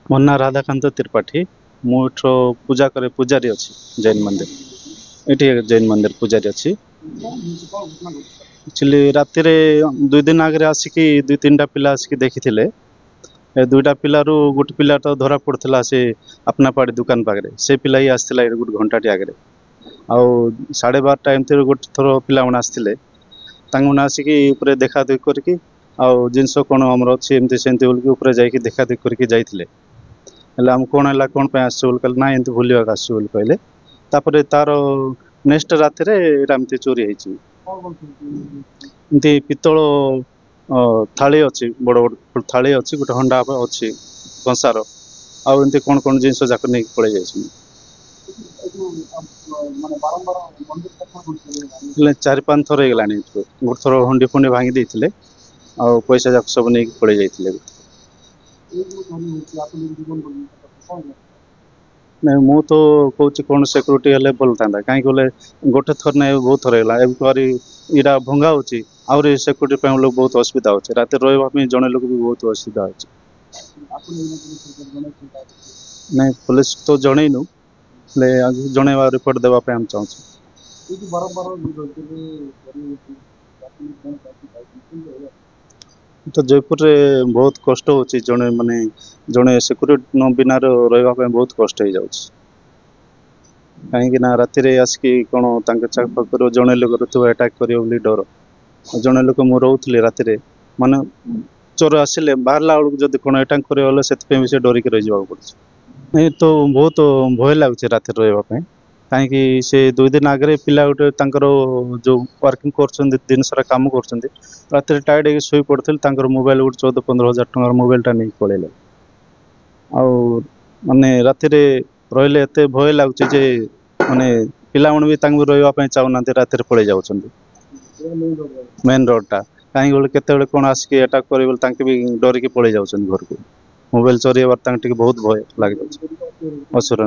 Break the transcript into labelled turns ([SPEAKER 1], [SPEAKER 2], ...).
[SPEAKER 1] ମୋ ନାଁ ରାଧାକାନ୍ତ त्रिपाठी। ମୁଁ ଏଠର ପୂଜା କରେ, ପୂଜାରୀ ଅଛି ଜୈନ ମନ୍ଦିର। ଏଠି ଜୈନ ମନ୍ଦିର ପୂଜାରୀ ଅଛି। ଆକ୍ଚୁଆଲି ରାତିରେ 2 ଦିନ ଆଗରେ ଆସିକି 2-3ଟା ପିଲା ଆସିକି ଦେଖିଥିଲେ। ଏ 2ଟା ପିଲାରୁ ଗୋଟେ ପିଲା ତ ଧରା ପଡୁଥିଲା ସେ ଆପନାପାଡ଼ି ଦୋକାନ ପାଖରେ। ସେ ପିଲା ହିଁ ଆସିଥିଲା ଏଠି ଗୋଟେ ଘଣ୍ଟାଟି ଆଗରେ। ଆଉ 12:30 ଏମିତି ଗୋଟେ ଥର ପିଲାମାନେ ଆସିଥିଲେ। ତାଙ୍କମାନେ ଆସିକି ଉପରେ ଦେଖା ଦେଖି କରିକି ଆଉ ଜିନିଷ କ'ଣ ଆମର ଅଛି ଏମିତି ସେମିତି ବୋଲିକି ଉପରେ ଯାଇକି ଦେଖା ଦେଖି କରିକି ଯାଇଥିଲେ। ହେଲେ ଆମକୁ କ'ଣ ହେଲା, କ'ଣ ପାଇଁ ଆସିଛୁ ବୋଲି କହିଲେ, ନାଇଁ ଏମିତି ବୁଲିବାକୁ ଆସିଛୁ ବୋଲି କହିଲେ। ତାପରେ ତାର ନେକ୍ସଟ ରାତିରେ ଏଇଟା ଏମିତି ଚୋରି ହେଇଛି। ଏମିତି ପିତ୍ତଳ ଥାଳି ଅଛି, ବଡ଼ ବଡ଼ ଥାଳି ଅଛି, ଗୋଟେ ହଣ୍ଡା ଅଛି କଂସାର, ଆଉ ଏମିତି କ'ଣ କ'ଣ ଜିନିଷ ଯାକ ନେଇକି ପଳେଇ ଯାଇଛନ୍ତି। ହେଲେ 4-5 ଥର ହେଇଗଲାଣି। ଗୋଟେ ଥର ହଣ୍ଡି ଫଣ୍ଡି ଭାଙ୍ଗି ଦେଇଥିଲେ, ଆଉ ପଇସା ଯାକ ସବୁ ନେଇକି ପଳେଇ ଯାଇଥିଲେ। ନାଇଁ ମୁଁ ତ କହୁଛି କ'ଣ ସିକ୍ୟୁରିଟି ହେଲେ ଭଲ ଥାନ୍ତା। କାହିଁକି ବୋଲେ ଗୋଟେ ଥର ନାଇଁ ବହୁତ ଥର ହେଇଗଲା। ଏପରି ଏଇଟା ଭଙ୍ଗା ହେଉଛି, ଆହୁରି ସିକ୍ୟୁରିଟି ପାଇଁ ଲୋକ ବହୁତ ଅସୁବିଧା ହେଉଛି। ରାତିରେ ରହିବା ପାଇଁ ଜଣେ ଲୋକ ବି ବହୁତ ଅସୁବିଧା ହେଉଛି। ନାଇଁ ପୋଲିସ ତ ଜଣେଇନୁ, ହେଲେ ଆଗକୁ ଜଣେଇବା ରିପୋର୍ଟ ଦେବା ପାଇଁ ଆମେ ଚାହୁଁଛୁ। ତ ଜୟପୁରରେ ବହୁତ କଷ୍ଟ ହେଉଛି। ଜଣେ ସିକ୍ୟୁରିଟି ବିନା ରହିବା ପାଇଁ ବହୁତ କଷ୍ଟ ହେଇଯାଉଛି। କାହିଁକି ନା ରାତିରେ ଆସିକି କ'ଣ ତାଙ୍କ ପାଖରୁ ଜଣେ ଲୋକର ଥିବ ଆଟାକ୍ କରିବ ବୋଲି ଡର। ଜଣେ ଲୋକ ମୁଁ ରହୁଥିଲି ରାତିରେ, ମାନେ ଚୋର ଆସିଲେ ବାହାରିଲା ବେଳକୁ ଯଦି କ'ଣ ଆଟାକ୍ କରିବ ହେଲେ ସେଥିପାଇଁ ବି ସେ ଡରିକି ରହିଯିବାକୁ ପଡୁଛି। ଏଇ ତ ବହୁତ ଭୟ ଲାଗୁଛି ରାତିରେ ରହିବା ପାଇଁ। କାହିଁକି ସେ 2 ଦିନ ଆଗରେ ପିଲା ଗୋଟେ ତାଙ୍କର ଯୋଉ ୱାର୍କିଂ କରୁଛନ୍ତି, ଦିନ ସାରା କାମ କରୁଛନ୍ତି, ରାତିରେ ଟାୟାର୍ଡ ହେଇକି ଶୋଇ ପଡିଥିଲେ। ତାଙ୍କର ମୋବାଇଲ ଗୋଟେ 14-15 ହଜାର ଟଙ୍କାର ମୋବାଇଲଟା ନେଇକି ପଳେଇଲେ। ଆଉ ମାନେ ରାତିରେ ରହିଲେ ଏତେ ଭୟ ଲାଗୁଛି ଯେ ମାନେ ପିଲାମାନେ ବି ତାଙ୍କୁ ରହିବା ପାଇଁ ଚାହୁଁନାହାନ୍ତି, ରାତିରେ ପଳେଇ ଯାଉଛନ୍ତି। ମେନ୍ ରୋଡଟା କାହିଁକି ବୋଲେ କେତେବେଳେ କ'ଣ ଆସିକି ଆଟାକ୍ କରିବ ବୋଲି ତାଙ୍କେ ବି ଡରିକି ପଳେଇ ଯାଉଛନ୍ତି ଘରକୁ। ମୋବାଇଲ ଚୋରି ହେବାର ତାଙ୍କୁ ଟିକେ ବହୁତ ଭୟ ଲାଗିଯାଉଛି। ଅସୁର